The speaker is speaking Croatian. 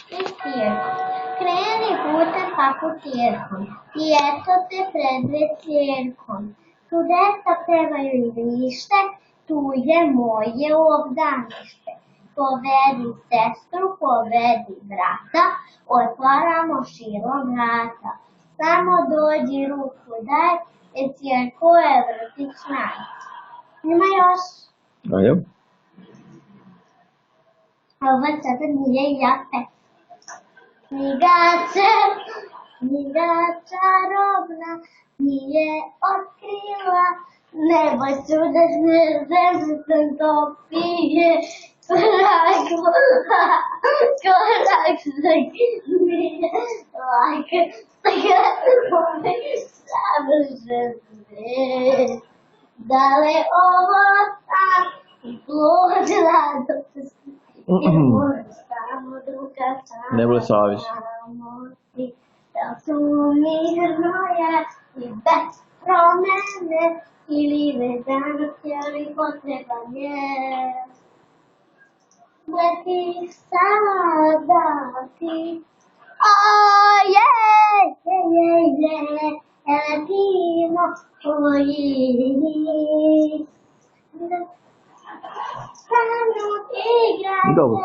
i stirkom. Kreni putem fakultetom i eto te pred večerkom. Tu deca pevaju i vrište, tu je moje obdanište. Povedi sestru, povedi brata, otvaramo širom vrata. Samo dođi ruku daj, večerko je vrtić naj. Ima još? Ajde. Ovo sada nije jape. Knjiga čarobna, nije otkrila, nebo čudesne zemlje sam topije, korak za knjige, laka, savršen svet. Da li ovo sam i plod radosti, Ne bude saviš. Da su mirno i bez promene ili vezano htjeli potreban je. Da ti sada ti letimo koji stanu igranje. Dobro.